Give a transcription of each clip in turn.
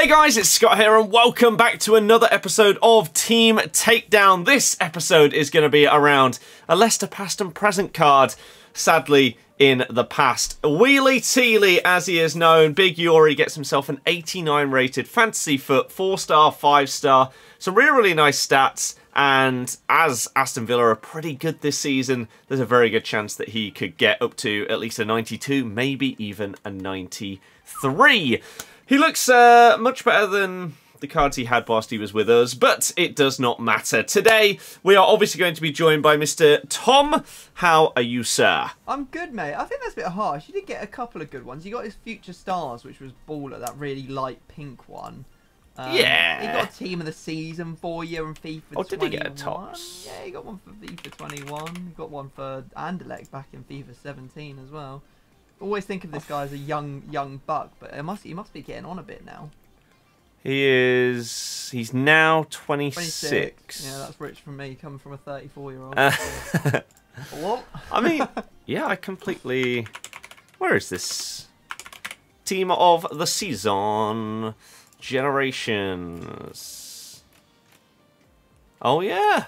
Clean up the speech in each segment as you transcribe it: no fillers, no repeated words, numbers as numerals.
Hey guys, it's Scott here and welcome back to another episode of Team Takedown. This episode is going to be around a Leicester past and present card, sadly in the past. Wheelie Teely, as he is known, Big Yuri gets himself an 89 rated fantasy foot, 4-star, 5-star. Some really nice stats, and as Aston Villa are pretty good this season, there's a very good chance that he could get up to at least a 92, maybe even a 93. He looks much better than the cards he had whilst he was with us, but it does not matter. Today, we are obviously going to be joined by Mr. Tom. How are you, sir? I'm good, mate. I think that's a bit harsh. You did get a couple of good ones. You got his Future Stars, which was baller, that really light pink one. Yeah. He got a Team of the Season for you in FIFA 21. Oh, did he get a Tops? Yeah, he got one for FIFA 21. He got one for Anderlecht back in FIFA 17 as well. Always think of this guy as a young buck, but he must be getting on a bit now. He's now 26. Yeah, that's rich from me, coming from a 34-year-old. What? I mean, yeah, I completely... Where is this? Team of the Season. Generations. Oh, yeah.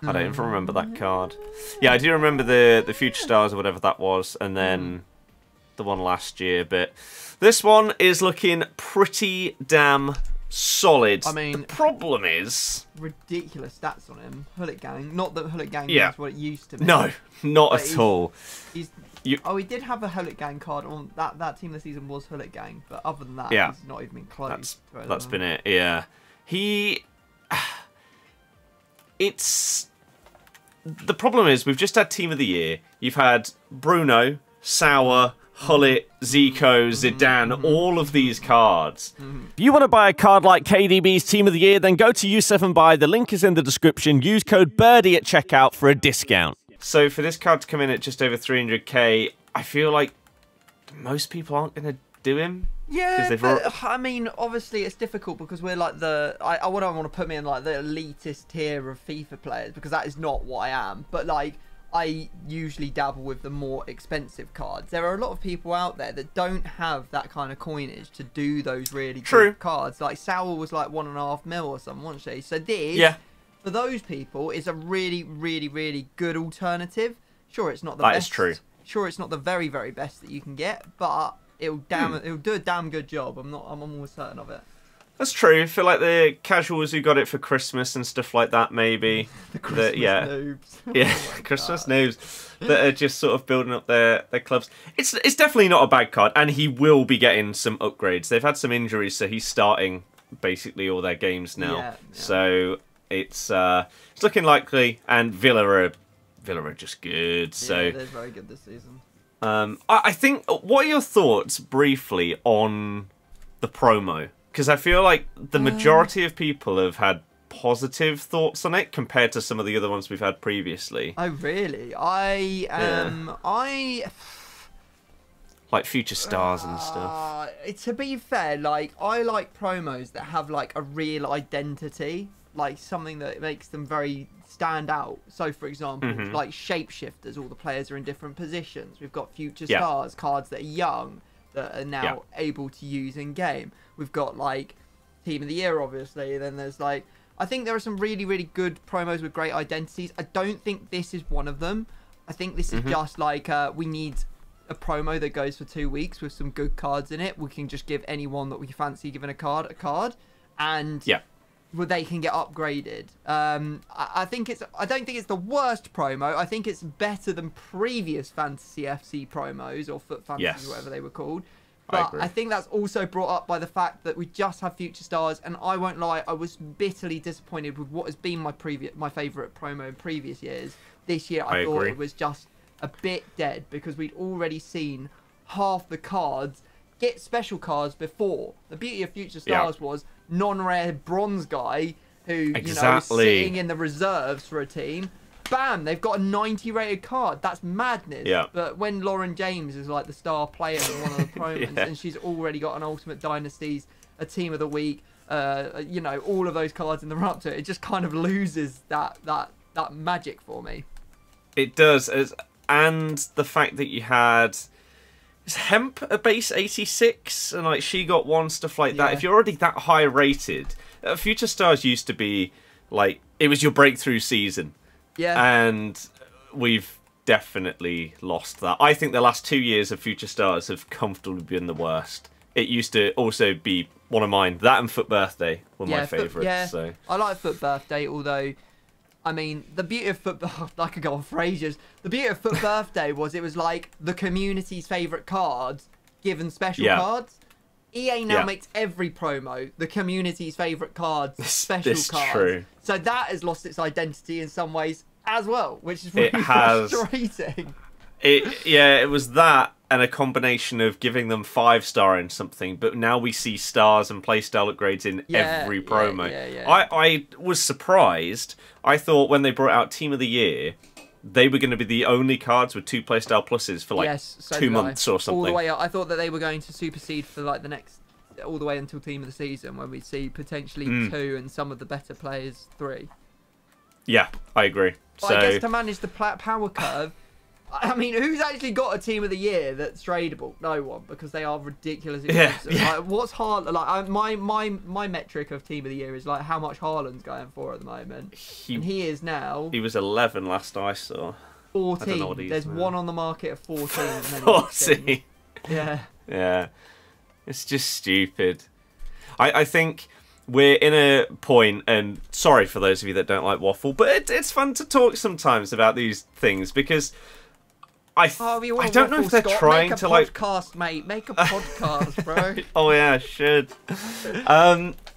I don't even remember that card. Yeah, I do remember the Future Stars or whatever that was, and then the one last year, but this one is looking pretty damn solid. I mean, the problem is ridiculous stats on him. Hullet Gang, not that Hullet Gang is what it used to be. No, not at all. He did have a Hullet Gang card on that team this season was Hullet Gang, but other than that, he's not even been close. That's been it. Yeah, it's the problem is we've just had Team of the Year. You've had Bruno, Sauer, Hullet, Zico, Zidane, all of these cards. If you want to buy a card like KDB's Team of the Year, then go to U7 and buy. The link is in the description. Use code BIRDIE at checkout for a discount. So for this card to come in at just over 300k, I feel like most people aren't going to do him. Yeah, but, I mean, obviously it's difficult because we're like I don't want to put me in like the elitist tier of FIFA players because that is not what I am. But like, I usually dabble with the more expensive cards. There are a lot of people out there that don't have that kind of coinage to do those really good cards. Like Sauer was like 1.5 mil or something, wasn't she? So this, for those people, is a really, really, really good alternative. Sure, it's not the best. That is true. Sure, it's not the very, very best that you can get, but it'll do a damn good job. I'm almost certain of it. That's true. I feel like the casuals who got it for Christmas and stuff like that, maybe. The Christmas noobs. Yeah, Christmas noobs that are just sort of building up their clubs. It's definitely not a bad card, and he will be getting some upgrades. They've had some injuries, so he's starting basically all their games now. Yeah. So it's looking likely, and Villa are just good. So yeah, they're very good this season. I think, what are your thoughts briefly on the promo? Because I feel like the majority of people have had positive thoughts on it compared to some of the other ones we've had previously. Oh, really? Like Future Stars and stuff. To be fair, like, I like promos that have like a real identity, like something that makes them very stand out. So, for example, like Shapeshifters, all the players are in different positions. We've got Future Stars, cards that are young, that are now able to use in game. We've got like Team of the Year, obviously. Then there's like, I think there are some really, really good promos with great identities. I don't think this is one of them. I think this is just like we need a promo that goes for 2 weeks with some good cards in it. We can just give anyone that we fancy giving a card, and they can get upgraded. I don't think it's the worst promo. I think it's better than previous Fantasy FC promos or Foot Fantasy, whatever they were called. But I think that's also brought up by the fact that we just have Future Stars, and I won't lie, I was bitterly disappointed with what has been my favourite promo in previous years. This year, I thought it was just a bit dead because we'd already seen half the cards get special cards before. The beauty of Future Stars was non-rare bronze guy who is sitting in the reserves for a team. Bam, they've got a 90 rated card. That's madness. Yeah. But when Lauren James is like the star player in one of the promos and she's already got an Ultimate Dynasties, a Team of the Week, all of those cards in the run up to it, it just kind of loses that magic for me. It does, and the fact that you had is Hemp a base 86? And like she got one, stuff like that. Yeah. If you're already that high rated, Future Stars used to be like, it was your breakthrough season. Yeah. And we've definitely lost that. I think the last 2 years of Future Stars have comfortably been the worst. It used to also be one of mine. That and Foot Birthday were my favourites. Yeah, so. I like Foot Birthday, although, I mean, the beauty of Foot... I could go on for ages. The beauty of Foot Birthday was it was like the community's favourite cards given special cards. EA now makes every promo the community's favourite cards special cards. True. So that has lost its identity in some ways as well, which is really frustrating. It was that and a combination of giving them 5-star in something, but now we see stars and playstyle upgrades in every promo. I was surprised. I thought when they brought out Team of the Year, they were going to be the only cards with 2 playstyle pluses for like 2 months or something. All the way up. I thought that they were going to supersede for like the next, all the way until Team of the Season, when we see potentially 2 and some of the better players 3. Yeah, I agree. But I guess to manage the power curve, I mean, who's actually got a Team of the Year that's tradable? No one, because they are ridiculous expensive. Like, what's hard? Like my metric of Team of the Year is like how much Haaland's going for at the moment. And he is now. He was 11 last I saw. 14. There's one on the market at 14. 14. Yeah. Yeah. It's just stupid. I think we're in a point, and sorry for those of you that don't like waffle, but it's fun to talk sometimes about these things because. I don't know if they're trying to like podcast, mate. Make a podcast, bro. Oh yeah, I should.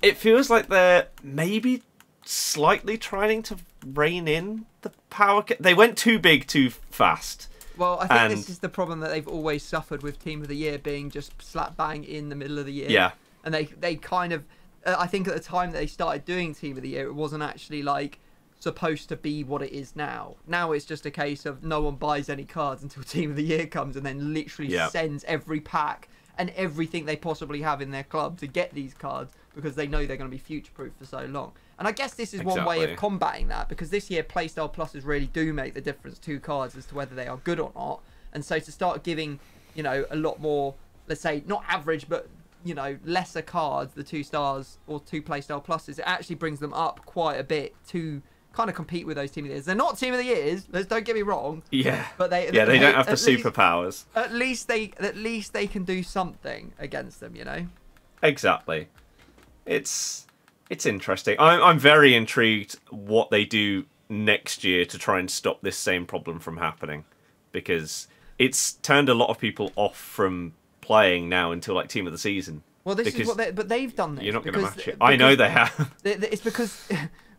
It feels like they're maybe slightly trying to rein in the power. They went too big too fast. Well, I think this is the problem that they've always suffered with Team of the Year being just slap bang in the middle of the year. Yeah. And they kind of, I think at the time that they started doing Team of the Year, it wasn't actually like supposed to be what it is now. Now it's just a case of no one buys any cards until Team of the Year comes and then literally sends every pack and everything they possibly have in their club to get these cards because they know they're going to be future-proof for so long. And I guess this is one way of combating that, because this year Playstyle Pluses really do make the difference to cards as to whether they are good or not. And so to start giving, you know, a lot more, let's say, not average, but, you know, lesser cards, the 2 stars or 2 Playstyle Pluses, it actually brings them up quite a bit to kind of compete with those Team of the Years. They're not Team of the Years, don't get me wrong. Yeah. But they don't have the superpowers. At least they can do something against them, you know? Exactly. It's interesting. I'm very intrigued what they do next year to try and stop this same problem from happening, because it's turned a lot of people off from playing now until like Team of the Season. Well, this is what but they've done this. You're not going to match it. I know they have. It's because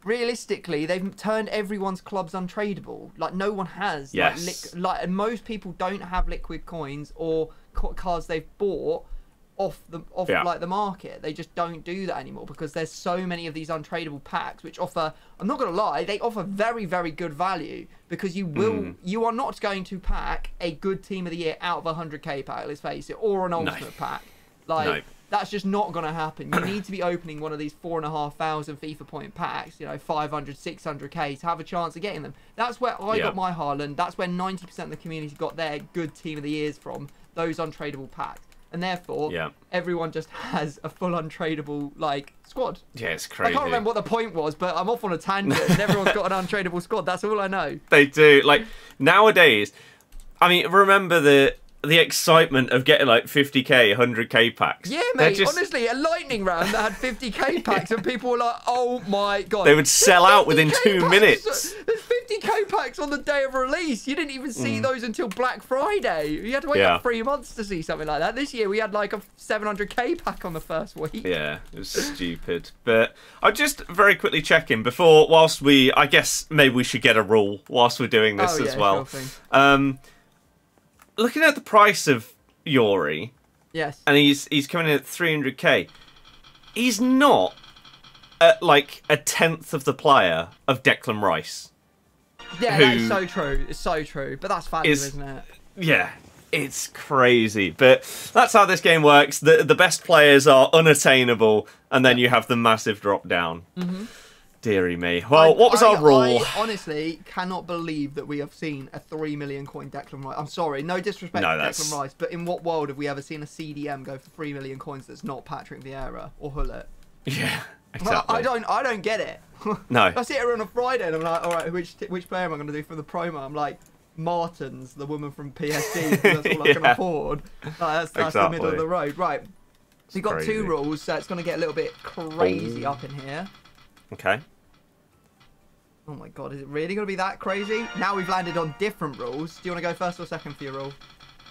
realistically, they've turned everyone's clubs untradeable. Like no one has. Yes. And most people don't have liquid coins or cards they've bought off like the market. They just don't do that anymore because there's so many of these untradeable packs which offer, I'm not gonna lie, they offer very, very good value, because you are not going to pack a good Team of the Year out of a 100k pack, let's face it, or an ultimate pack. Like that's just not gonna happen. You need to be opening one of these 4,500 FIFA point packs, you know, 500, 600k to have a chance of getting them. That's where I got my Haaland. That's where 90% of the community got their good Team of the Years from, those untradeable packs. And therefore, everyone just has a full untradeable, like, squad. Yeah, it's crazy. I can't remember what the point was, but I'm off on a tangent, and everyone's got an untradeable squad. That's all I know. They do. Like, nowadays, I mean, remember the excitement of getting, like, 50k, 100k packs. Yeah, mate, honestly, a lightning round that had 50k packs, and people were like, oh my god. They would sell out within 2 minutes. There's 50k packs on the day of release. You didn't even see those until Black Friday. You had to wait like 3 months to see something like that. This year we had like a 700k pack on the first week. Yeah, it was stupid. But I'll just very quickly check in before, I guess maybe we should get a rule whilst we're doing this as well. Sure thing. Looking at the price of Yori, and he's coming in at 300k. He's not at like a tenth of the player of Declan Rice. Yeah, that's so true. It's so true. But that's value, isn't it? Yeah, it's crazy. But that's how this game works. The best players are unattainable, and then you have the massive drop down. Deary me. Well, what was our rule? I honestly cannot believe that we have seen a 3 million coin Declan Rice. I'm sorry, no disrespect to Declan Rice, but in what world have we ever seen a CDM go for 3 million coins that's not Patrick Vieira or Hullet? Yeah, exactly. I don't get it. No. I sit here on a Friday and I'm like, all right, which player am I going to do for the promo? I'm like, Martins, the woman from PSG, that's all I can afford. That's the middle of the road. Right, so you've got two rules, so it's going to get a little bit crazy up in here. Okay. Oh my god, is it really going to be that crazy? Now we've landed on different rules. Do you want to go first or second for your rule?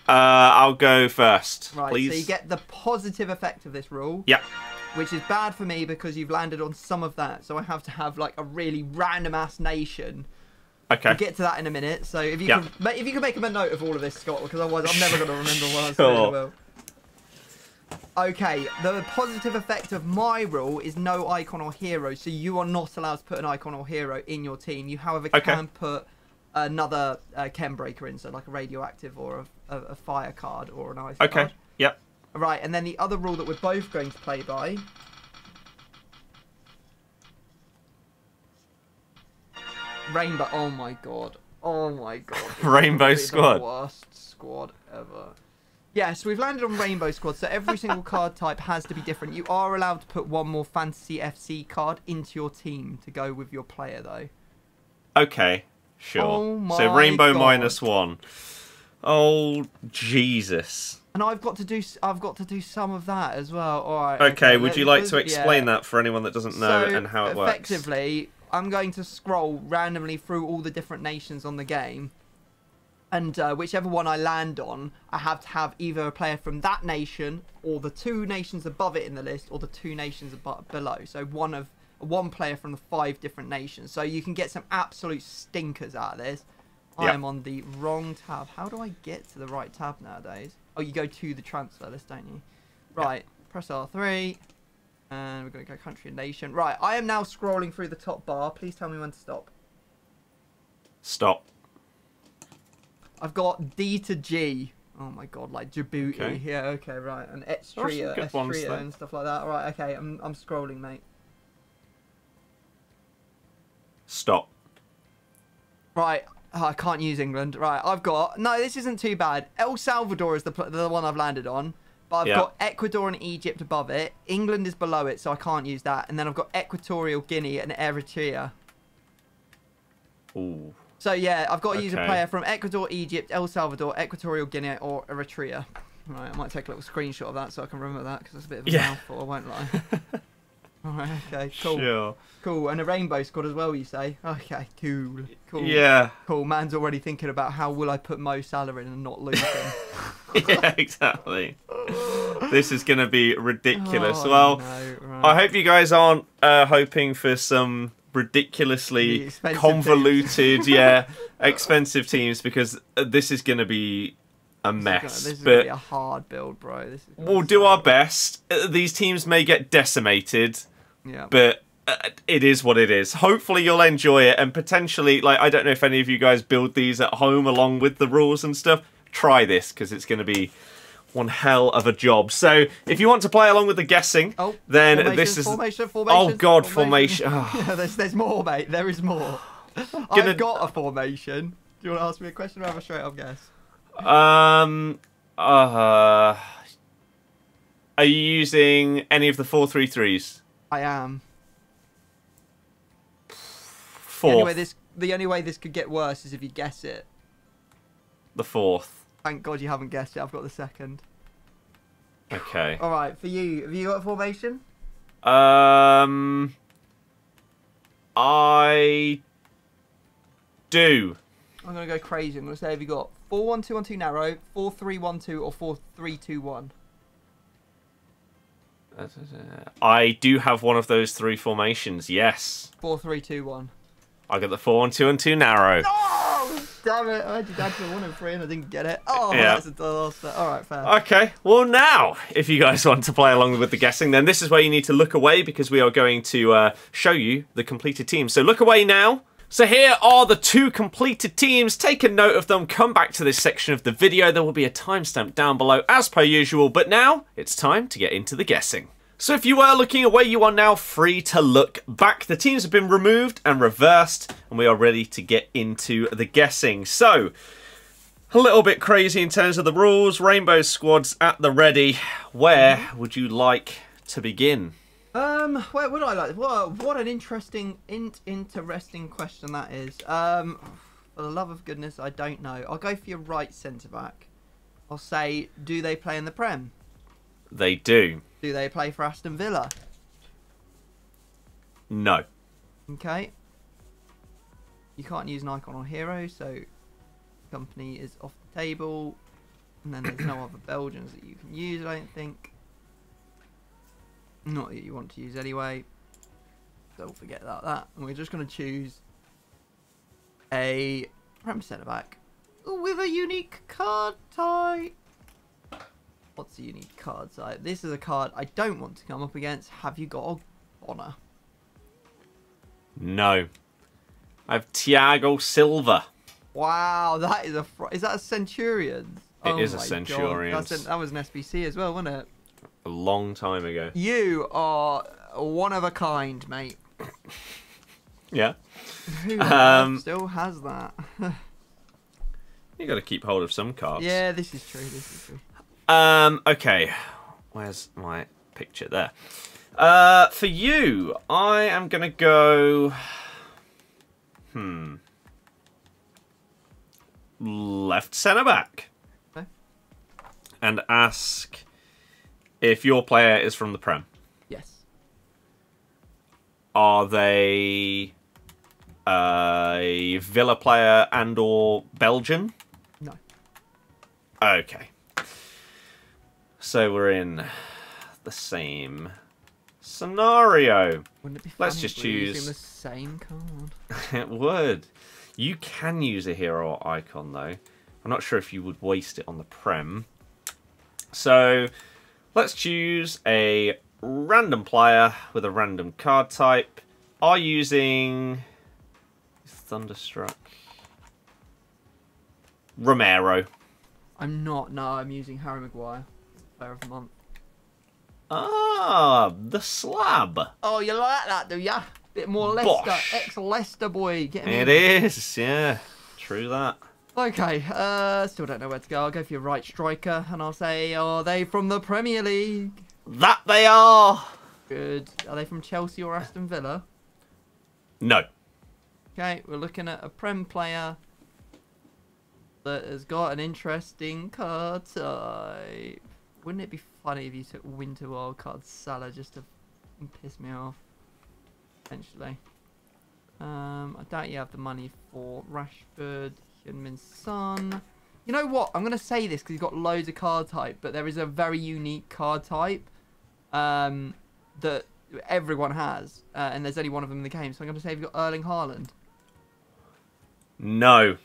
I'll go first, right, please. So you get the positive effect of this rule. Yep. Which is bad for me because you've landed on some of that. So I have to have like a really random-ass nation. Okay. We'll get to that in a minute. So if you can make a note of all of this, Scott, because otherwise I'm never going to remember what I was saying. Okay, the positive effect of my rule is no icon or hero, so you are not allowed to put an icon or hero in your team. You, however, can put another chem breaker in, so like a radioactive or a fire card or an ice card. Okay, yep. Right, and then the other rule that we're both going to play by... Rainbow, oh my god. Oh my god. Rainbow Squad. The worst squad ever. Yes, we've landed on Rainbow Squad, so every single card type has to be different. You are allowed to put one more Fantasy FC card into your team to go with your player, though. Okay, sure. Oh my so Rainbow god. -1. Oh Jesus. And I've got to do some of that as well. All right. Okay, would you like to explain that for anyone that doesn't know and how it works? Effectively, I'm going to scroll randomly through all the different nations on the game. And whichever one I land on, I have to have either a player from that nation or the two nations above it in the list or the two nations below. So one player from the 5 different nations. So you can get some absolute stinkers out of this. Yep. I am on the wrong tab. How do I get to the right tab nowadays? Oh, you go to the transfer list, don't you? Right, press R3. And we're going to go country and nation. Right, I am now scrolling through the top bar. Please tell me when to stop. Stop. I've got D to G. Oh my god, like Djibouti. Okay. Yeah, okay, right. And Estria and stuff like that. All right, okay, I'm scrolling, mate. Stop. Right, oh, I can't use England. Right, I've got... No, this isn't too bad. El Salvador is the one I've landed on. But I've got Ecuador and Egypt above it. England is below it, so I can't use that. And then I've got Equatorial Guinea and Eritrea. Ooh. So, yeah, I've got to use a player from Ecuador, Egypt, El Salvador, Equatorial Guinea, or Eritrea. Right, I might take a little screenshot of that so I can remember that, because it's a bit of a mouthful, I won't lie. Alright, okay, cool. Sure. Cool, and a Rainbow Squad as well, you say? Okay, cool. Cool. Yeah. Cool, man's already thinking about how will I put Mo Salah in and not lose him. Yeah, exactly. This is going to be ridiculous. Well, no, right. I hope you guys aren't hoping for some ridiculously convoluted, expensive teams, because this is going to be a mess. This is going to be a hard build, bro. We'll do our best. These teams may get decimated, but it is what it is. Hopefully you'll enjoy it, and potentially, like, I don't know if any of you guys build these at home along with the rules and stuff. Try this, because it's going to be one hell of a job. So if you want to play along with the guessing, then this is... Formation. Oh, God, formation. Oh. There's more, mate. There is more. I've got a formation. Do you want to ask me a question or have a straight-up guess? Are you using any of the 4-3-3s? I am. Fourth. The only way this could get worse is if you guess it. The fourth. Thank God you haven't guessed it. I've got the second. Okay. All right, for you, have you got a formation? I do. I'm gonna go crazy. I'm gonna say, have you got 4-1-2-1-2 narrow, 4-3-1-2, or 4-3-2-1? I do have one of those 3 formations. Yes. 4-3-2-1. I got the 4-1-2-1-2 narrow. Oh, damn it! I did actually 1-3 and I didn't get it. Oh, that's a disaster. All right, fair. Okay. Well, now, if you guys want to play along with the guessing, then this is where you need to look away, because we are going to show you the completed team. So look away now. So here are the 2 completed teams. Take a note of them. Come back to this section of the video. There will be a timestamp down below as per usual. But now it's time to get into the guessing. So if you were looking away, you are now free to look back. The teams have been removed and reversed, and we are ready to get into the guessing. So, a little bit crazy in terms of the rules. Rainbow squads at the ready. Where would you like to begin? Where would I like? What an interesting question that is. For the love of goodness, I don't know. I'll go for your right centre back. I'll say, do they play in the Prem? They do. Do they play for Aston Villa? No. Okay. You can't use an icon or hero, so company is off the table. And then there's no other Belgians that you can use, I don't think. Not that you want to use anyway. Don't forget about that. And we're just going to choose a Prem centre back with a unique card type. What's a unique card type? This is a card I don't want to come up against. Have you got a Honour? No. I have Thiago Silva. Wow, that is is that a Centurion? It is a Centurion. That was an SBC as well, wasn't it? A long time ago. You are one of a kind, mate. Yeah. Who still has that? You got to keep hold of some cards. Yeah, this is true. This is true. Okay. Where's my picture there? For you, I am gonna go. Left centre back. Okay. And ask if your player is from the Prem. Yes. Are they a Villa player and or Belgian? No. Okay. So we're in the same scenario. Wouldn't it be funny Let's just if we were choose using the same card? It would. You can use a hero or icon though. I'm not sure if you would waste it on the Prem. So let's choose a random player with a random card type. Are using Thunderstruck Romero. I'm not. No, I'm using Harry Maguire. Player of the month. Ah, the slab. Oh, you like that, do ya? Bit more Bosh. Leicester, ex-Leicester boy. Get me. It is, yeah. True that. Okay, still don't know where to go. I'll go for your right striker, and I'll say, are they from the Premier League? That they are. Good. Are they from Chelsea or Aston Villa? No. Okay, we're looking at a Prem player that has got an interesting card type. Wouldn't it be funny if you took Winter Wildcard Salah just to piss me off? Potentially. I doubt you have the money for Rashford, Hyunmin's son. You know what? I'm going to say this because he's got loads of card type, but there is a very unique card type that everyone has, and there's only one of them in the game. So I'm going to say you've got Erling Haaland. No.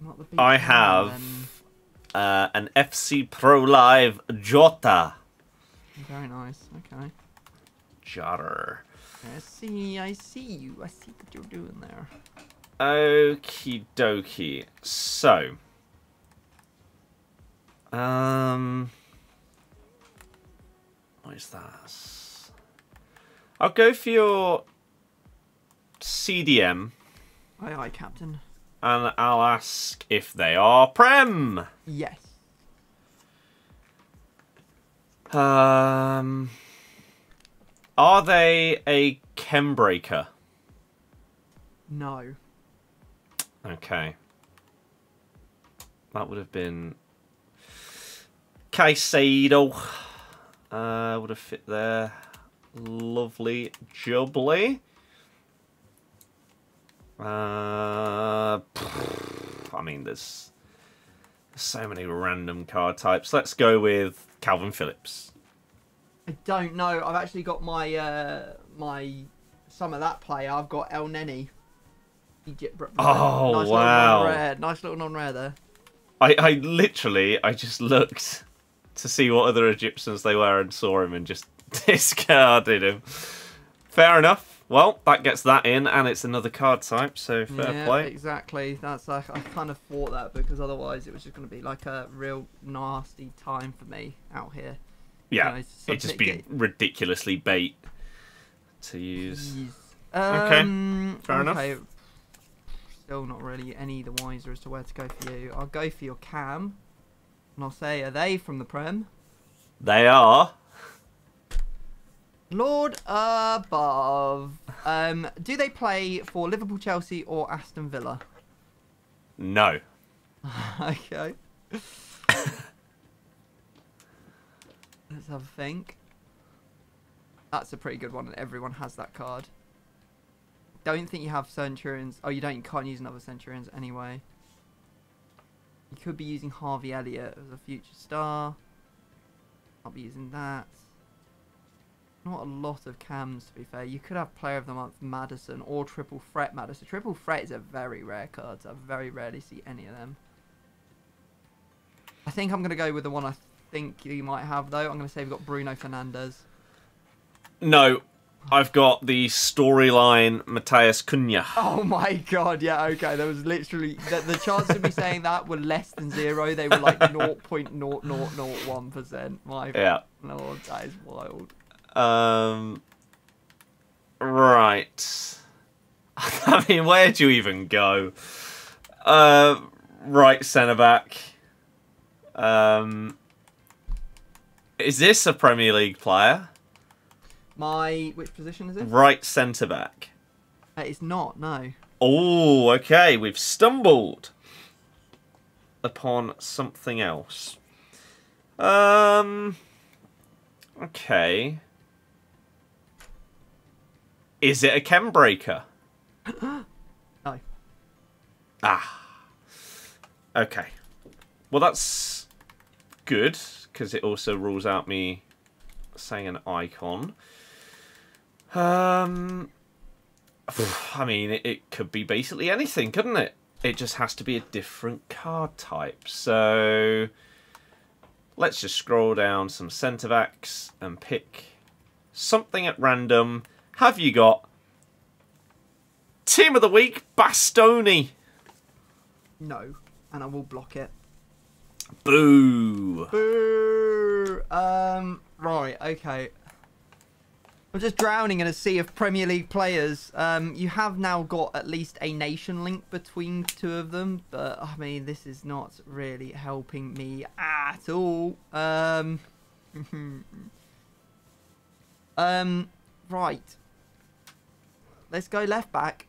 Not the big I fan, have then. an FC Pro Live Jota. Very nice. Okay. Jotter. I see you. I see what you're doing there. Okie dokie. So, what is that? I'll go for your CDM. Aye, Captain. And I'll ask if they are Prem. Yes. Are they a chem breaker? No. Okay. That would have been Caicedo. Would have fit there. Lovely jubbly. I mean, there's so many random card types. Let's go with Calvin Phillips. I don't know. I've actually got my some of that player. I've got El Neni. Egypt. Oh, nice wow. Little non-rare. Nice little non-rare there. I just looked to see what other Egyptians they were and saw him and just discarded him. Fair enough. Well, that gets that in, and it's another card type, so fair play. Exactly. That's I kind of thought that because otherwise it was just going to be like a real nasty time for me out here Yeah, You know, it'd just be ridiculously bait to use. Okay, fair enough. Still not really any the wiser as to where to go for you. I'll go for your Cam, and I'll say, are they from the Prem? They are. Lord above. Do they play for Liverpool, Chelsea, or Aston Villa? No. Okay. Let's have a think. That's a pretty good one, and everyone has that card. Don't think you have Centurions. Oh, you don't. You can't use another Centurions anyway. You could be using Harvey Elliott as a future star. I'll be using that. Not a lot of cams, to be fair. You could have Player of the Month Maddison or Triple Threat Maddison. Triple Threat is a very rare card, so I very rarely see any of them. I think I'm going to go with the one I think you might have, though. I'm going to say we've got Bruno Fernandes. No, I've got the storyline Matthias Cunha. Oh my god, yeah, okay. There was literally... The chance of me saying that were less than 0. They were like 0.0001%. My lord, that is wild. Right. I mean, where do you even go? Right centre-back. Is this a Premier League player? Which position is it? Right centre-back. It's not, no. Oh, okay. We've stumbled upon something else. Okay. Is it a chem breaker? No. Ah. Okay. Well, that's good, because it also rules out me saying an icon. I mean, it could be basically anything, couldn't it? It just has to be a different card type. So let's just scroll down some centre-backs and pick something at random. Have you got Team of the Week, Bastoni? No, and I will block it. Boo. Boo. Right, okay. I'm just drowning in a sea of Premier League players. You have now got at least a nation link between two of them, but I mean, this is not really helping me at all. Right. Let's go left back.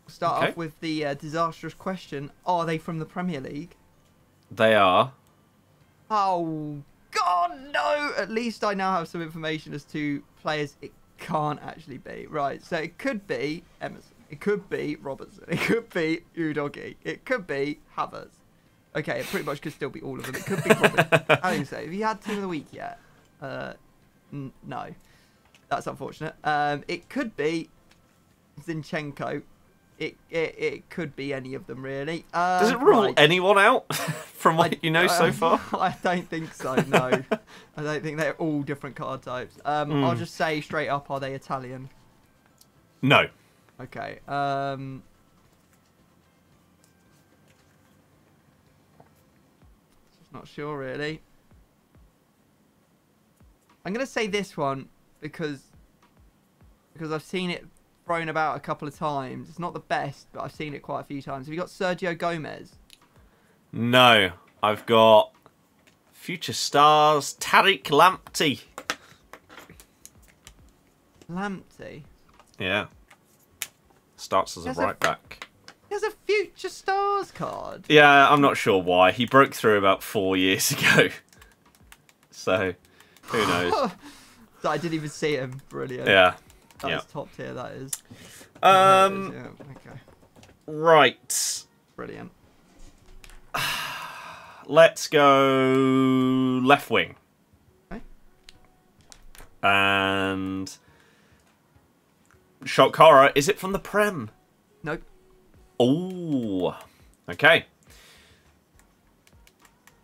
Start off with the disastrous question. Are they from the Premier League? They are. Oh, God, no! At least I now have some information as to players it can't actually be. Right, so it could be Emerson. It could be Robertson. It could be Udogie. It could be Havertz. Okay, it pretty much could still be all of them. It could be Robertson. How do you say? Have you had Team of the Week yet? No. That's unfortunate. It could be Zinchenko. It could be any of them, really. Does it rule anyone out from what you know so far? I don't think so, no. I don't think they're all different card types. I'll just say straight up, are they Italian? No. Okay. Just not sure, really. I'm going to say this one because I've seen it thrown about a couple of times. It's not the best, but I've seen it quite a few times. Have you got Sergio Gomez? No. I've got future stars Tariq Lamptey. Lamptey? Yeah. Starts as a right back. He has a future stars card? Yeah, I'm not sure why. He broke through about 4 years ago. So, who knows? So I didn't even see him. Brilliant. Yeah. That is top tier, that is. Yeah, okay. Right. Brilliant. Let's go left wing. Okay. And shock horror, is it from the Prem? Nope. Oh. Okay.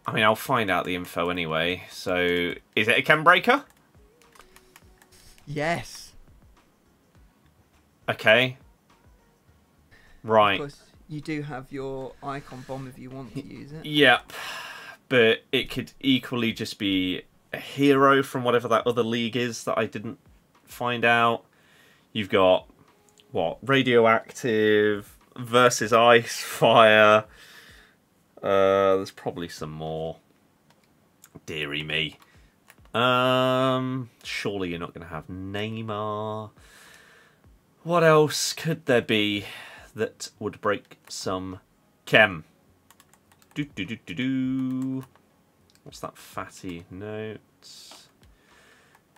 I mean, I'll find out the info anyway. So, is it a chem breaker? Yes. Okay. Right. Of course, you do have your icon bomb if you want to use it. Yep. But it could equally just be a hero from whatever that other league is that I didn't find out. You've got, what, Radioactive versus Ice, Fire. There's probably some more. Deary me. Surely you're not going to have Neymar. What else could there be that would break some chem? What's that fatty note?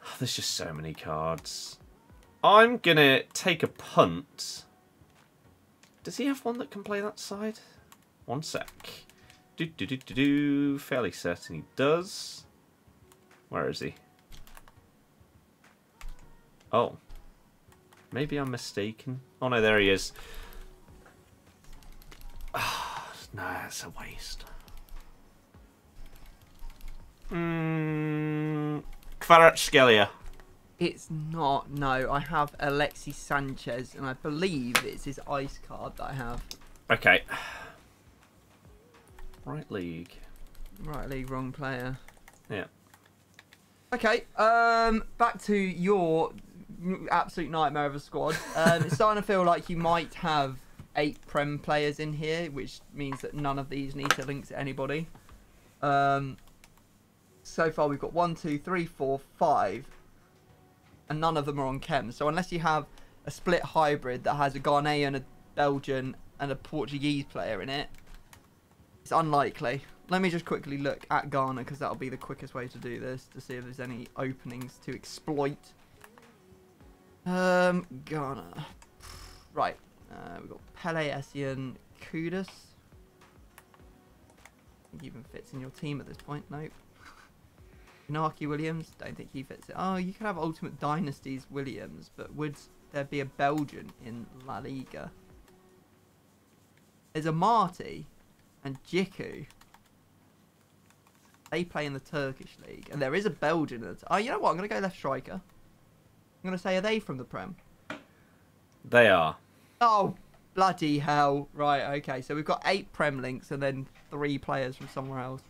Oh, there's just so many cards. I'm going to take a punt. Does he have one that can play that side? One sec. Fairly certain he does. Where is he? Oh. Maybe I'm mistaken. Oh no, there he is. Oh, no, that's a waste. Kvaratskhelia. It's not. No, I have Alexis Sanchez, and I believe it's his ice card that I have. Okay. Right league. Right league, wrong player. Yeah. Okay. Back to your absolute nightmare of a squad. It's starting to feel like you might have 8 Prem players in here, which means that none of these need to link to anybody. So far we've got 1, 2, 3, 4, 5. And none of them are on chem. So unless you have a split hybrid that has a Ghanaian, a Belgian, and a Portuguese player in it, it's unlikely. Let me just quickly look at Ghana, because that'll be the quickest way to do this, to see if there's any openings to exploit. Ghana. Right. We've got Pele, Essien, Kudus. I think he even fits in your team at this point. Nope. Inaki Williams, don't think he fits it. Oh, you could have Ultimate Dynasties Williams, but would there be a Belgian in La Liga? There's a Marty and Jiku. They play in the Turkish league, and there is a Belgian. Oh, you know what? I'm going to go left striker. I'm going to say, are they from the Prem? They are. Oh, bloody hell. Right, okay. So we've got 8 Prem links and then 3 players from somewhere else.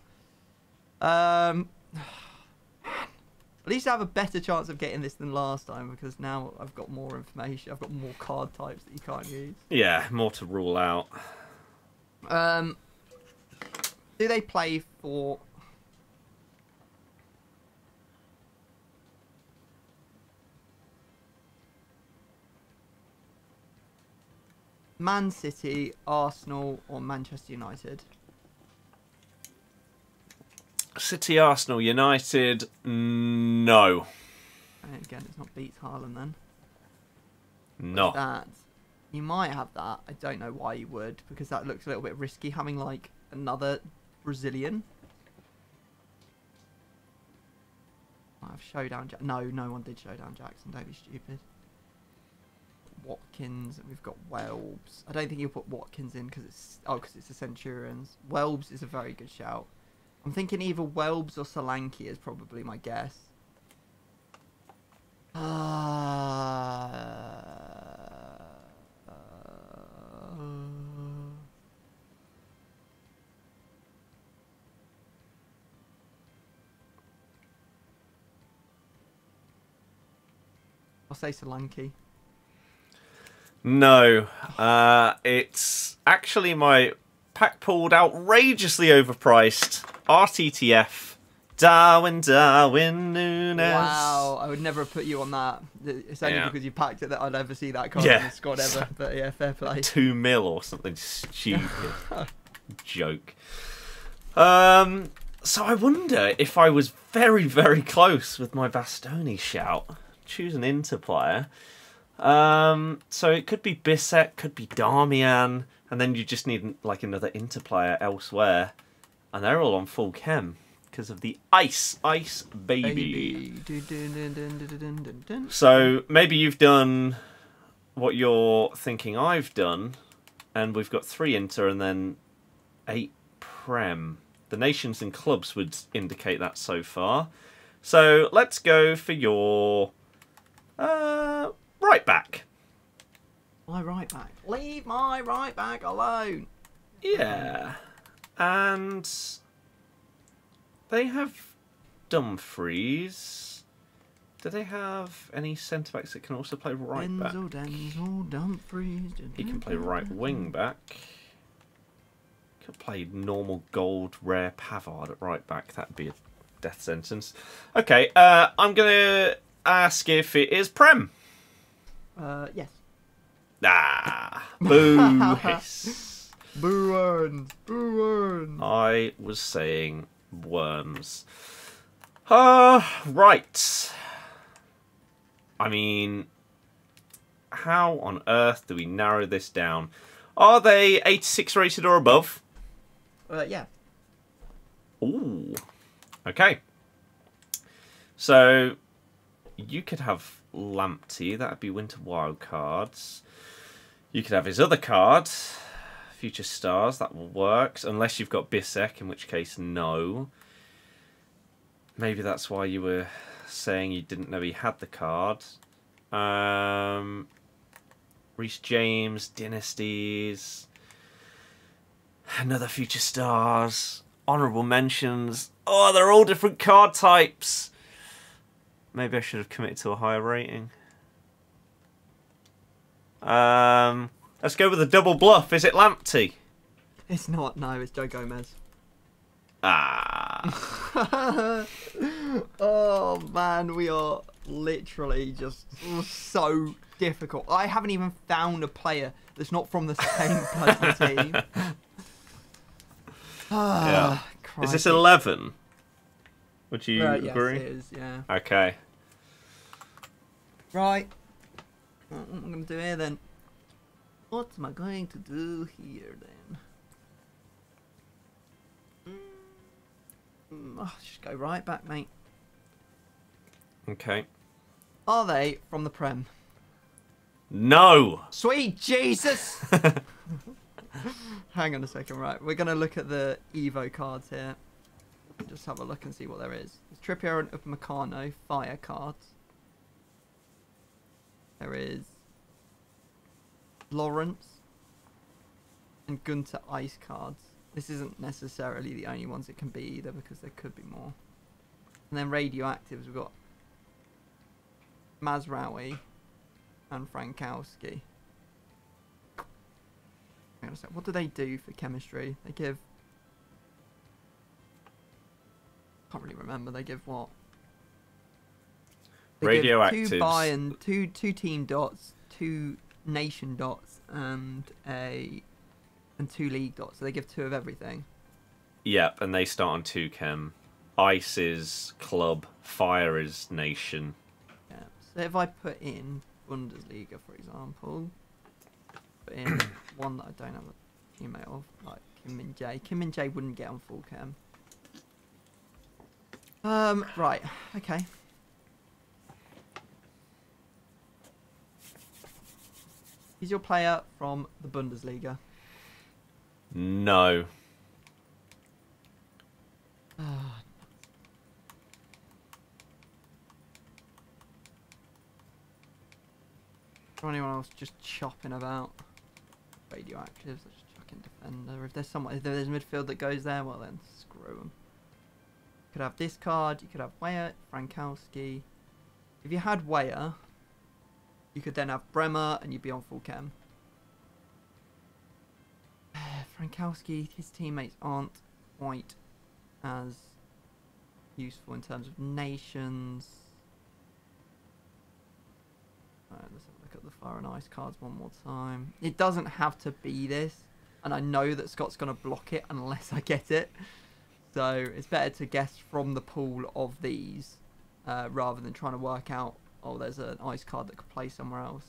At least I have a better chance of getting this than last time, because now I've got more information. I've got more card types that you can't use. Yeah, more to rule out. Do they play for... Man City, Arsenal, or Manchester United? City, Arsenal, United, no. And again, it's not Beats Haaland then. No. That you might have that. I don't know why you would, because that looks a little bit risky, having like another Brazilian. I have Showdown Jack. No, no one did Showdown Jackson. Don't be stupid. Watkins. We've got Welbs. I don't think you'll put Watkins in because it's the Centurions. Welbs is a very good shout. I'm thinking either Welbs or Solanke is probably my guess. I'll say Solanke. No. It's actually my pack pulled outrageously overpriced RTTF Darwin Nunes. Wow, I would never have put you on that. It's only because you packed it that I'd ever see that card in the squad ever. But yeah, fair play. 2 mil or something stupid. Joke. So I wonder if I was very, very close with my Bastoni shout. Choose an Inter player. So it could be Bissek, could be Darmian, and then you just need like another Inter player elsewhere. And they're all on full chem because of the ice baby. So maybe you've done what you're thinking I've done, and we've got 3 Inter and then 8 Prem. The nations and clubs would indicate that so far. So let's go for your right back. My right back. Leave my right back alone. Yeah. And they have Dumfries. Do they have any centre-backs that can also play right back? Denzel Dumfries. He can play right wing back. Could play normal gold rare Pavard at right back. That'd be a death sentence. Okay, I'm going to ask if it is Prem. Yes. Ah, boo hiss. Boo worms. Boo worms. I was saying worms. Right. I mean, how on earth do we narrow this down? Are they 86 rated or above? Yeah. Ooh. Okay. So, you could have Lamptey. That would be Winter Wild cards. You could have his other card, Future Stars. That works. Unless you've got Bissek, in which case, no. Maybe that's why you were saying you didn't know he had the card. Reece James, Dynasties. Another Future Stars. Honourable mentions. Oh, they're all different card types. Maybe I should have committed to a higher rating. Let's go with a double bluff. Is it Lamptey? It's not. No, it's Joe Gomez. Ah. Oh, man. We are literally just so difficult. I haven't even found a player that's not from the same bloody team. Yeah. Crikey. Is this 11? Would you agree? Yes, it is, yeah. Okay. Right. What am I going to do here then? What am I going to do here then? Just go right back, mate. Okay. Are they from the Prem? No. Sweet Jesus! Hang on a second, right. We're going to look at the Evo cards here. Just have a look and see what there is. There's Trippier and Upamecano, fire cards. There is Lawrence and Gunter ice cards. This isn't necessarily the only ones it can be either, because there could be more. And then radioactives, we've got Mazraoui and Frankowski. Hang on a sec. What do they do for chemistry? They give... Can't really remember. They give what? They Radioactives. Give 2 buy and 2 team dots, 2 nation dots, and 2 league dots. So they give 2 of everything. Yep, and they start on 2 chem. Ice is club, fire is nation. Yeah. So if I put in Bundesliga, for example, put in one that I don't have a teammate of, like Kim Min Jae. Kim Min Jae wouldn't get on full chem. Right. Okay. Is your player from the Bundesliga? No. Or anyone else just chopping about? Radioactives, let's just chuck in defender. If there's a midfield that goes there, well then, screw them. You could have this card, you could have Weyer, Frankowski. If you had Weyer, you could then have Bremer and you'd be on full chem. Frankowski, his teammates aren't quite as useful in terms of nations. Alright, let's have a look at the fire and ice cards one more time. It doesn't have to be this, and I know that Scott's going to block it unless I get it. So it's better to guess from the pool of these rather than trying to work out, oh, there's an ice card that could play somewhere else.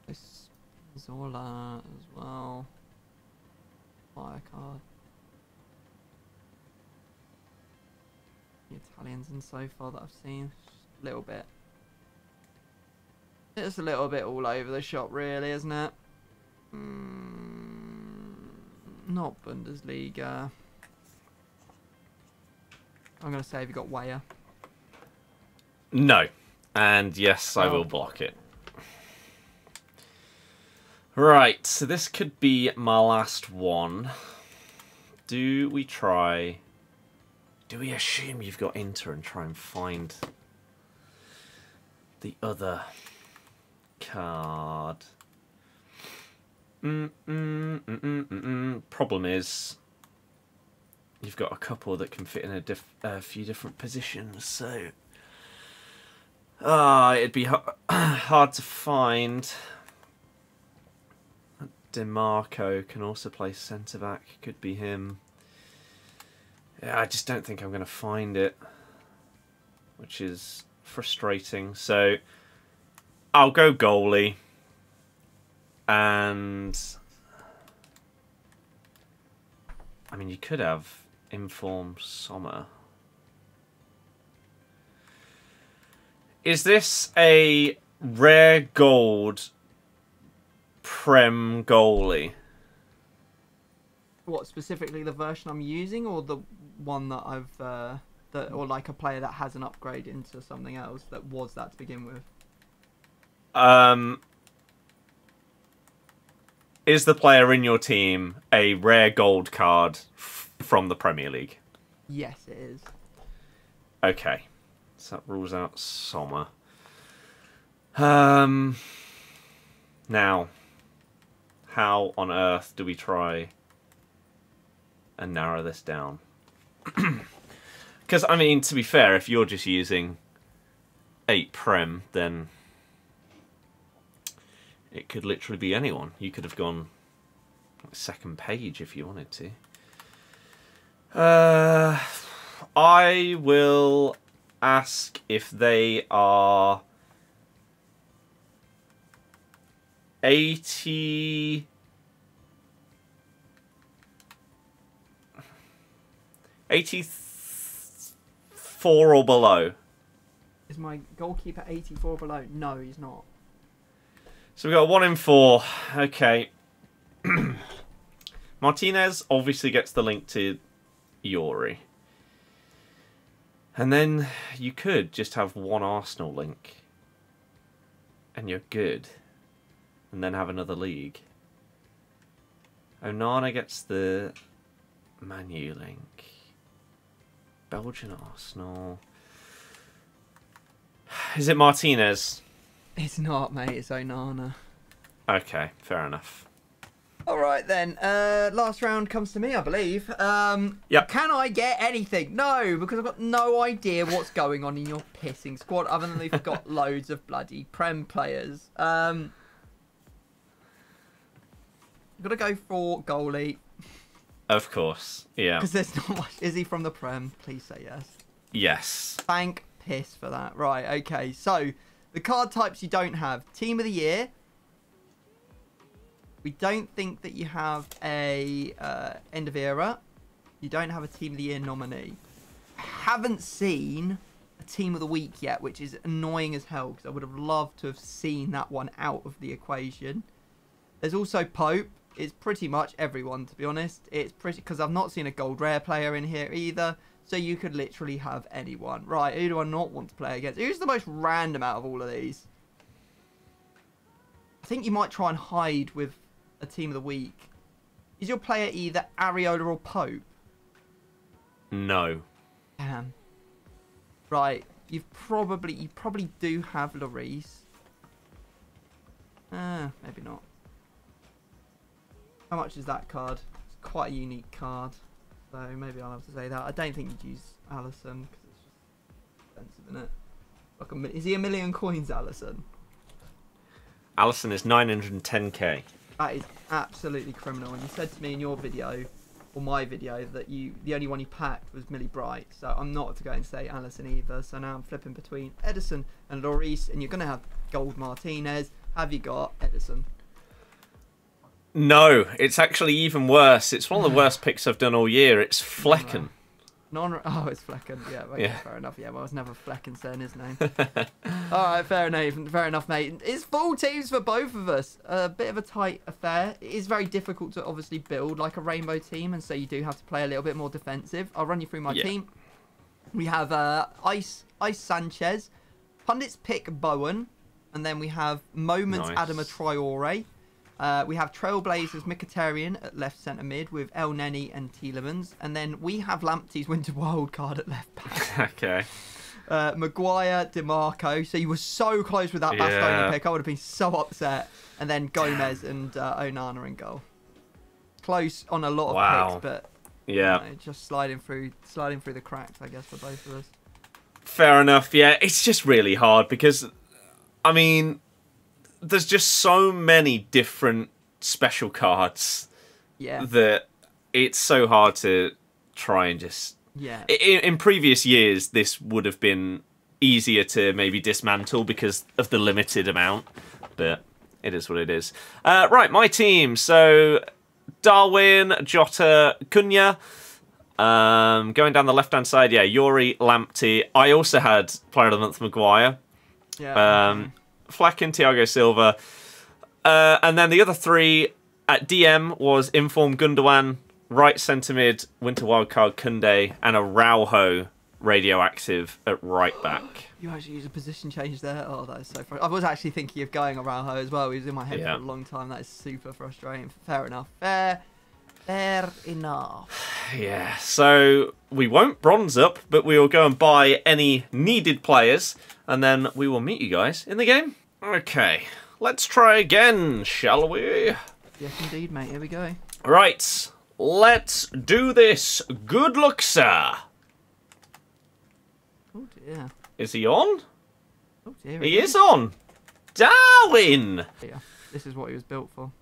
This Zola as well. Fire card. The Italians and so far that I've seen. Just a little bit. It's a little bit all over the shop, really, isn't it? Not Bundesliga. I'm going to say, have you got Weyer? No. And yes, I will block it. Right, so this could be my last one. Do we try... Do we assume you've got Inter and try and find the other card? Problem is, you've got a couple that can fit in a few different positions, so it'd be hard to find. DeMarco can also play centre back. Could be him. Yeah, I just don't think I'm going to find it, which is frustrating. So I'll go goalie. And I mean, you could have Inform Sommer. Is this a rare gold Prem goalie? What, specifically the version I'm using, or the one that I've or like a player that has an upgrade into something else that was that to begin with? Is the player in your team a rare gold card from the Premier League? Yes, it is. Okay. So that rules out Sommer. Now, how on earth do we try and narrow this down? Because, I mean, to be fair, if you're just using 8 Prem, then it could literally be anyone. You could have gone second page if you wanted to. I will ask if they are 84 or below. Is my goalkeeper 84 or below? No, he's not. So we got 1 in 4. Okay. Martinez obviously gets the link to Yori. And then you could just have 1 Arsenal link. And you're good. And then have another league. Onana gets the Man U link. Belgian Arsenal. Is it Martinez? It's not, mate. It's Onana. Okay, fair enough. All right, then. Last round comes to me, I believe. Yep. Can I get anything? No, because I've got no idea what's going on in your pissing squad, other than they've got loads of bloody Prem players. I've got to go for goalie. Of course, yeah. Because there's not much. Is he from the Prem? Please say yes. Yes. Thank piss for that. Right, okay. So, the card types you don't have. Team of the Year. We don't think that you have a end of era. You don't have a Team of the Year nominee. I haven't seen a Team of the Week yet, which is annoying as hell, because I would have loved to have seen that one out of the equation. There's also Pope. It's pretty much everyone, to be honest. It's pretty, because I've not seen a gold rare player in here either. So you could literally have anyone. Right, who do I not want to play against? Who's the most random out of all of these? I think you might try and hide with a Team of the Week. Is your player either Areola or Pope? No. Damn. Right, you probably do have Lloris. Maybe not. How much is that card? It's quite a unique card. So maybe I'll have to say that. I don't think you'd use Allison because it's just expensive, isn't it? Like is he a million coins, Allison? Allison is 910k. That is absolutely criminal. And you said to me in your video, or my video, that the only one you packed was Millie Bright. So I'm not to go and say Allison either. So now I'm flipping between Edison and Lloris, and you're going to have Gold Martinez. Have you got Edison? No, it's actually even worse. It's one of the worst picks I've done all year. It's Flecken. Oh, it's Flecken. Yeah, okay, yeah, fair enough. Yeah, well, I was never Flecken saying his name. All right, fair enough, mate. It's full teams for both of us. A bit of a tight affair. It is very difficult to obviously build like a rainbow team, and so you do have to play a little bit more defensive. I'll run you through my team. We have Ice Sanchez, Pundits pick Bowen, and then we have Moments Adama Traore. We have Trailblazers Mkhitaryan at left centre mid with El Neni and Tielemans. And then we have Lamptey's winter wildcard at left back. Okay. Maguire, DeMarco. So you were so close with that Bastoni pick. I would have been so upset. And then Gomez and Onana in goal. Close on a lot of picks, but just sliding through the cracks, I guess, for both of us. Fair enough. Yeah, it's just really hard because, I mean, there's just so many different special cards that it's so hard to try and just... Yeah. In previous years, this would have been easier to maybe dismantle because of the limited amount, but it is what it is. Right, my team. So, Darwin, Jota, Cunha. Going down the left-hand side, Yuri, Lamptey. I also had Player of the Month, Maguire. Yeah. Flecken, Thiago Silva. And then the other three at DM was Inform Gundogan, right centre mid, Winter Wildcard Koundé, and Araujo radioactive at right back. You actually used a position change there. Oh, that is so frustrating. I was actually thinking of going Araujo as well. He was in my head for a long time. That is super frustrating. Fair enough. Fair enough. Yeah, so we won't bronze up, but we will go and buy any needed players, and then we will meet you guys in the game. Okay, let's try again, shall we? Yes, indeed, mate. Here we go. Right, let's do this. Good luck, sir. Oh, dear. Is he on? Oh, dear. He is on. Darwin! Yeah, this is what he was built for.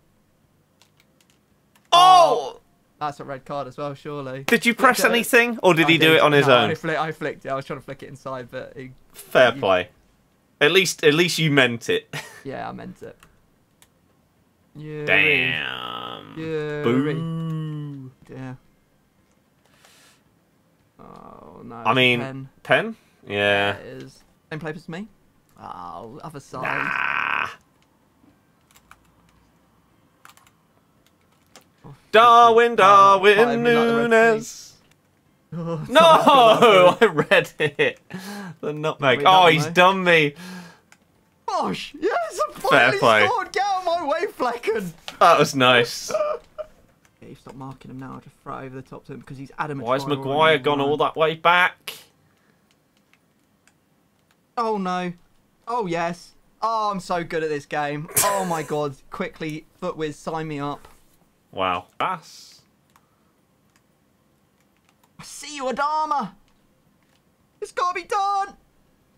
Oh! That's a red card as well, surely. Did you press anything, or did he do it on his own? I flicked it. I was trying to flick it inside, but... Fair play. At least you meant it. Yeah, I meant it. Yeah. Damn. Yeah. Boo. Yeah. Oh, no. I mean, pen? Yeah. It is. Same place as me? Oh, other side. Nah. Darwin Nunes. Oh, No, I read it. The nutmeg. Oh, he's done me. Gosh, yes, I Fair finally play. scored. Get out of my way, Flecken. That was nice. Yeah, you stop marking him now. I'll just throw it over the top to him because he's adamant. Why has Maguire gone all that way back? Oh, no. Oh, yes. Oh, I'm so good at this game. Oh, my God. Quickly, Footwiz, sign me up. Wow. Pass. I see you, Adama. It's got to be done.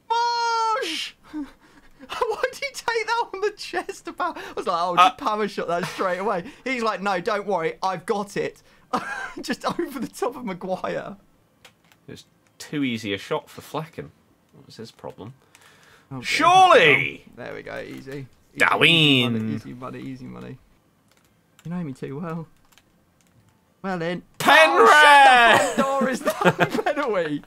Bosh! Why did he take that on the chest? I was like, oh, just power shot that straight away. He's like, no, don't worry. I've got it. Just over the top of Maguire. It was too easy a shot for Flecken. What was his problem? Oh, Surely! Oh, there we go. Easy. Darwin! Easy money, easy money. You know me too well. Well then. Penrith! Oh, shut the front door is that penalty.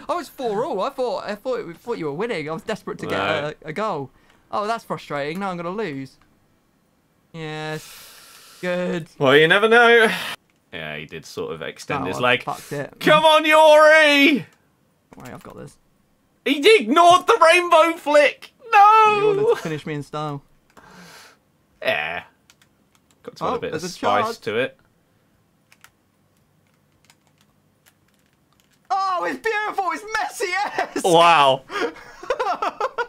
I was 4-all. I thought you were winning. I was desperate to get a goal. Oh, that's frustrating. Now I'm gonna lose. Yes. Good. Well, you never know. Yeah, he did sort of extend his leg. Fucked it. Come on, Yuri! Wait, I've got this. He ignored the rainbow flick. You No. wanted to finish me in style. Yeah. Got to add a bit of there's a spice charge. to it. Oh, it's beautiful. It's Messi-esque. Wow.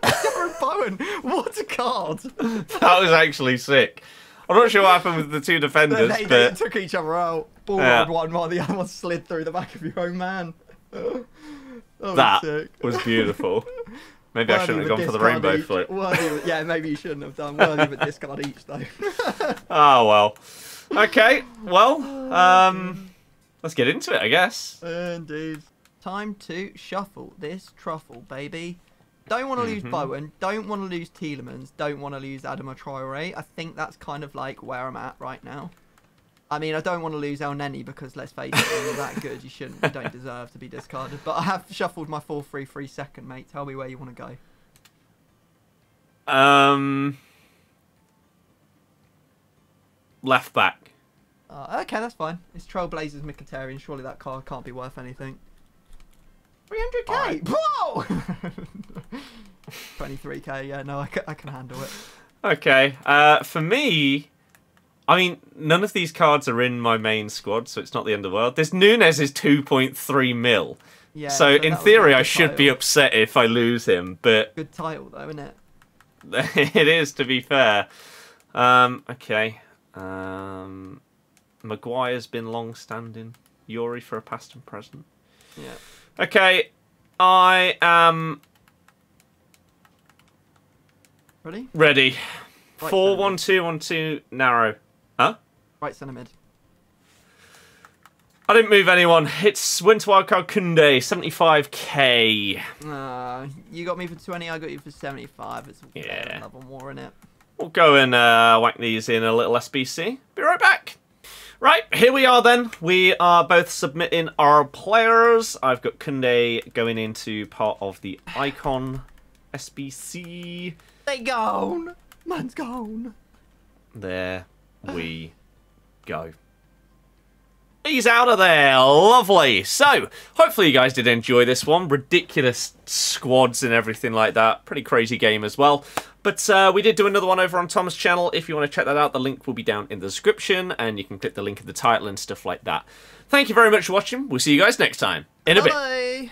Darren Bowen. What a card. That was actually sick. I'm not sure what happened with the two defenders, They but took each other out. Ball rolled one while the other one slid through the back of your own man. that sick. was beautiful. Maybe I shouldn't have gone for the rainbow flip. Yeah, maybe you shouldn't have done. Worthy of a discard each, though. Oh, well. Okay, well, let's get into it, I guess. Indeed. Time to shuffle this truffle, baby. Don't want to lose Bowen. Don't want to lose Tielemans. Don't want to lose Adama Traore. I think that's kind of like where I'm at right now. I mean, I don't want to lose El Neni because, let's face it, when you're that good, you don't deserve to be discarded. But I have shuffled my 4-3-3 second, mate. Tell me where you want to go. Left back. Okay, that's fine. It's Trailblazers Mkhitaryan. Surely that card can't be worth anything. 300k! Whoa! 23k, yeah, no, I can handle it. Okay, for me, I mean, none of these cards are in my main squad, so it's not the end of the world. This Nunes is 2.3 mil. Yeah, so in theory, I should be upset if I lose him, but... Good title, though, isn't it? It is, to be fair. Okay. Maguire's been long-standing. Yuri for a past and present. Yeah. Okay. I am... Ready? Ready. Right 4-1-2-1-2 narrow. Huh? Right centre mid. I didn't move anyone. It's Winter Wildcard Kunde, 75k. You got me for 20, I got you for 75. It's yeah. Another more in it. We'll go and whack these in a little SBC. Be right back. Right, here we are then. We are both submitting our players. I've got Kunde going into part of the Icon SBC. They gone. Man's gone. There we go. He's out of there. Lovely. So, hopefully you guys did enjoy this one. Ridiculous squads and everything like that. Pretty crazy game as well. But we did do another one over on Tom's channel. If you want to check that out, the link will be down in the description. And you can click the link in the title and stuff like that. Thank you very much for watching. We'll see you guys next time. In a bit. Bye.